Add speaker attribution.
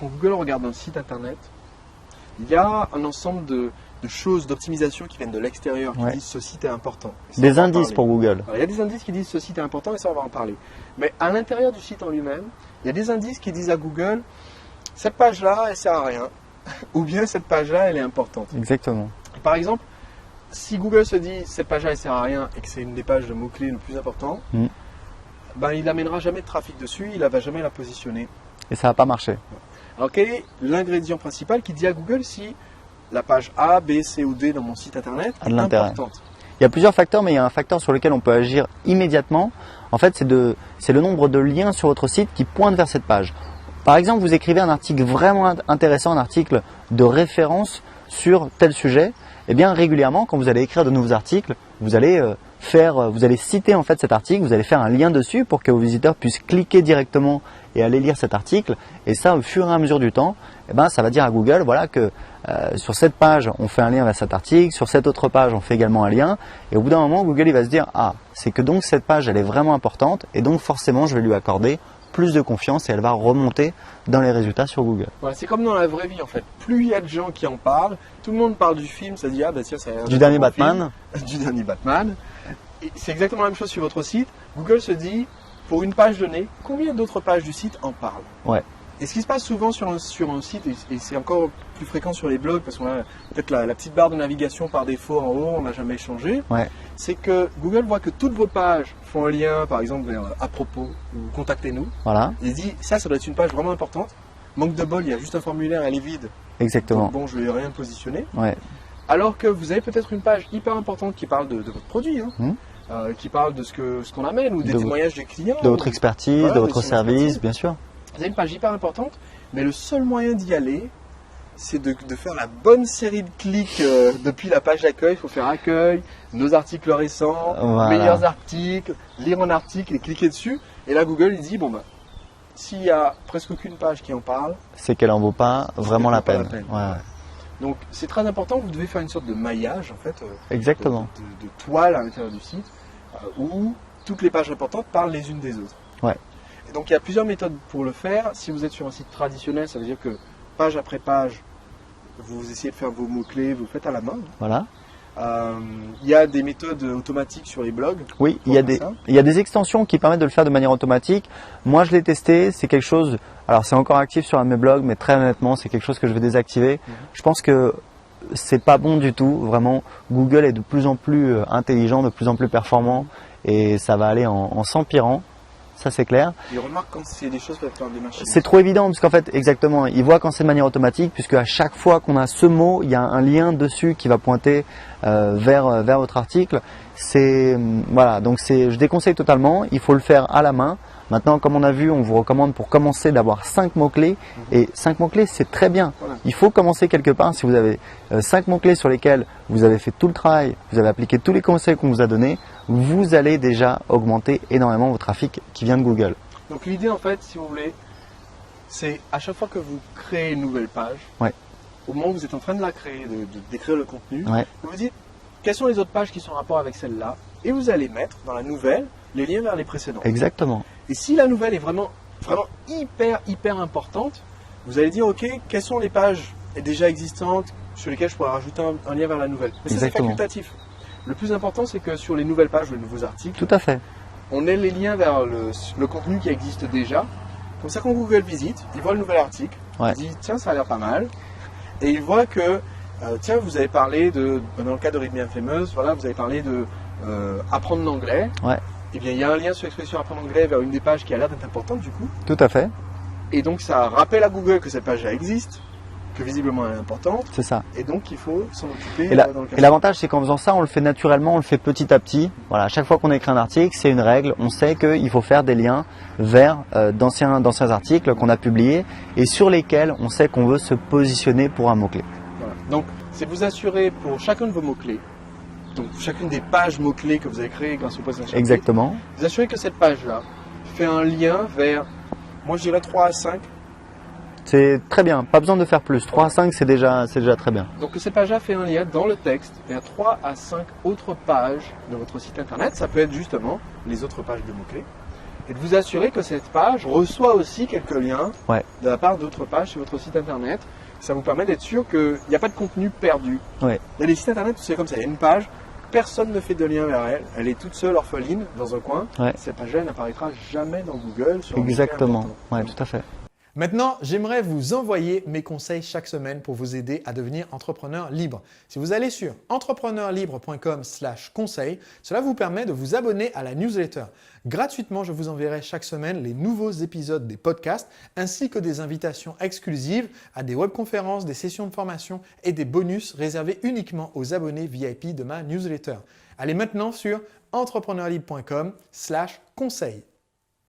Speaker 1: quand Google regarde un site internet, il y a un ensemble de choses, d'optimisation qui viennent de l'extérieur, qui disent ce site est important.
Speaker 2: Des indices pour Google.
Speaker 1: Alors, il y a des indices qui disent ce site est important et ça on va en parler. Mais à l'intérieur du site en lui-même, il y a des indices qui disent à Google, cette page-là, elle sert à rien. Ou bien cette page-là, elle est importante.
Speaker 2: Exactement.
Speaker 1: Par exemple, si Google se dit cette page-là, elle sert à rien et que c'est une des pages de mots-clés le plus important, ben, il n'amènera jamais de trafic dessus, il ne va jamais la positionner.
Speaker 2: Et ça ne va pas marcher.
Speaker 1: Alors quel est l'ingrédient principal qui dit à Google si la page A, B, C ou D dans mon site internet est importante?
Speaker 2: Il y a plusieurs facteurs, mais il y a un facteur sur lequel on peut agir immédiatement. En fait, c'est le nombre de liens sur votre site qui pointent vers cette page. Par exemple, vous écrivez un article vraiment intéressant, un article de référence sur tel sujet. Eh bien, régulièrement, quand vous allez écrire de nouveaux articles, vous allez citer en fait cet article, vous allez faire un lien dessus pour que vos visiteurs puissent cliquer directement et aller lire cet article. Et ça, au fur et à mesure du temps, eh ben, ça va dire à Google voilà, que sur cette page, on fait un lien vers cet article, sur cette autre page, on fait également un lien. Et au bout d'un moment, Google il va se dire ah, c'est que donc cette page, elle est vraiment importante et donc forcément, je vais lui accorder plus de confiance et elle va remonter dans les résultats sur Google.
Speaker 1: Voilà, c'est comme dans la vraie vie en fait. Plus il y a de gens qui en parlent, tout le monde parle du film, ça se dit ah bah tiens, ça a l'air
Speaker 2: du dernier Batman.
Speaker 1: Du dernier Batman. C'est exactement la même chose sur votre site. Google se dit pour une page donnée, combien d'autres pages du site en parlent?
Speaker 2: Ouais.
Speaker 1: Et ce qui se passe souvent sur un site, et c'est encore plus fréquent sur les blogs, parce qu'on a peut-être la petite barre de navigation par défaut en haut, on n'a jamais changé, c'est que Google voit que toutes vos pages font un lien, par exemple, vers à propos ou contactez-nous.
Speaker 2: Voilà.
Speaker 1: Il dit, ça doit être une page vraiment importante. Manque de bol, il y a juste un formulaire, elle est vide.
Speaker 2: Exactement.
Speaker 1: Donc, bon, je ne vais rien positionner.
Speaker 2: Ouais.
Speaker 1: Alors que vous avez peut-être une page hyper importante qui parle de votre produit, qui parle de ce qu'on amène, ou des témoignages des clients.
Speaker 2: De votre expertise, voilà, de votre service, bien sûr.
Speaker 1: Vous avez une page hyper importante, mais le seul moyen d'y aller, c'est de faire la bonne série de clics depuis la page d'accueil. Il faut faire accueil, nos articles récents, meilleurs articles, lire un article et cliquer dessus. Et là, Google, il dit, bon ben, s'il n'y a presque aucune page qui en parle,
Speaker 2: c'est qu'elle n'en vaut pas vraiment la peine.
Speaker 1: Ouais. Donc, c'est très important, vous devez faire une sorte de maillage, en fait,
Speaker 2: exactement,
Speaker 1: de toile à l'intérieur du site, où toutes les pages importantes parlent les unes des autres.
Speaker 2: Ouais.
Speaker 1: Donc il y a plusieurs méthodes pour le faire. Si vous êtes sur un site traditionnel, ça veut dire que page après page, vous essayez de faire vos mots-clés, vous le faites à la main.
Speaker 2: Voilà.
Speaker 1: Il y a des méthodes automatiques sur les blogs.
Speaker 2: Oui, il y a des extensions qui permettent de le faire de manière automatique. Moi, je l'ai testé. C'est quelque chose. Alors, c'est encore actif sur un de mes blogs, mais très honnêtement, c'est quelque chose que je vais désactiver. Je pense que c'est pas bon du tout. Vraiment, Google est de plus en plus intelligent, de plus en plus performant, et ça va aller en s'empirant. Ça c'est clair.
Speaker 1: Il remarque quand c'est des choses faites par des machines.
Speaker 2: C'est trop évident parce qu'en fait, exactement, il voit quand c'est de manière automatique, puisque à chaque fois qu'on a ce mot, il y a un lien dessus qui va pointer vers votre article. Voilà, donc je déconseille totalement. Il faut le faire à la main. Maintenant, comme on a vu, on vous recommande pour commencer d'avoir 5 mots-clés. Et 5 mots-clés, c'est très bien. Voilà. Il faut commencer quelque part. Si vous avez 5 mots-clés sur lesquels vous avez fait tout le travail, vous avez appliqué tous les conseils qu'on vous a donnés, vous allez déjà augmenter énormément votre trafic qui vient de Google.
Speaker 1: Donc l'idée, en fait, si vous voulez, c'est à chaque fois que vous créez une nouvelle page, au moment où vous êtes en train de la créer, d'écrire le contenu, vous vous dites quelles sont les autres pages qui sont en rapport avec celle-là, et vous allez mettre dans la nouvelle les liens vers les précédentes.
Speaker 2: Exactement.
Speaker 1: Et si la nouvelle est vraiment hyper importante, vous allez dire ok, quelles sont les pages déjà existantes sur lesquelles je pourrais rajouter un lien vers la nouvelle. Mais ça c'est facultatif. Le plus important c'est que sur les nouvelles pages ou les nouveaux articles,
Speaker 2: tout à fait,
Speaker 1: on ait les liens vers le contenu qui existe déjà. Comme ça quand Google visite, il voit le nouvel article, il dit tiens ça a l'air pas mal, et il voit que tiens vous avez parlé dans le cas de Read Me Famous, voilà, vous avez parlé de apprendre l'anglais. Eh bien, il y a un lien sur l'expression apprendre l'anglais vers une des pages qui a l'air d'être importante du coup.
Speaker 2: Tout à fait.
Speaker 1: Et donc, ça rappelle à Google que cette page-là existe, que visiblement elle est importante.
Speaker 2: C'est ça.
Speaker 1: Et donc, il faut s'en occuper.
Speaker 2: Et l'avantage, c'est qu'en faisant ça, on le fait naturellement, on le fait petit à petit. Voilà, à chaque fois qu'on écrit un article, c'est une règle. On sait qu'il faut faire des liens vers d'anciens articles qu'on a publiés et sur lesquels on sait qu'on veut se positionner pour un mot-clé.
Speaker 1: Voilà. Donc, c'est vous assurer pour chacun de vos mots-clés, donc chacune des pages mots-clés que vous avez créées grâce au positionnement.
Speaker 2: Exactement.
Speaker 1: Vous assurez que cette page-là fait un lien vers, moi je dirais 3 à 5.
Speaker 2: C'est très bien, pas besoin de faire plus. 3 à 5 c'est déjà très bien.
Speaker 1: Donc cette page-là fait un lien dans le texte vers 3 à 5 autres pages de votre site internet. Ça peut être justement les autres pages de mots-clés. et de vous assurer que cette page reçoit aussi quelques liens
Speaker 2: Ouais.
Speaker 1: de la part d'autres pages sur votre site internet. Ça vous permet d'être sûr qu'il n'y a pas de contenu perdu.
Speaker 2: Ouais.
Speaker 1: Il y a des sites internet où c'est comme ça, il y a une page, personne ne fait de lien vers elle, elle est toute seule, orpheline, dans un coin.
Speaker 2: Ouais.
Speaker 1: Cette page-là n'apparaîtra jamais dans Google. Sur
Speaker 2: Exactement, ouais, tout à fait.
Speaker 3: Maintenant, j'aimerais vous envoyer mes conseils chaque semaine pour vous aider à devenir entrepreneur libre. Si vous allez sur entrepreneurlibre.com/conseil, cela vous permet de vous abonner à la newsletter. Gratuitement, je vous enverrai chaque semaine les nouveaux épisodes des podcasts ainsi que des invitations exclusives à des webconférences, des sessions de formation et des bonus réservés uniquement aux abonnés VIP de ma newsletter. Allez maintenant sur entrepreneurlibre.com/conseil.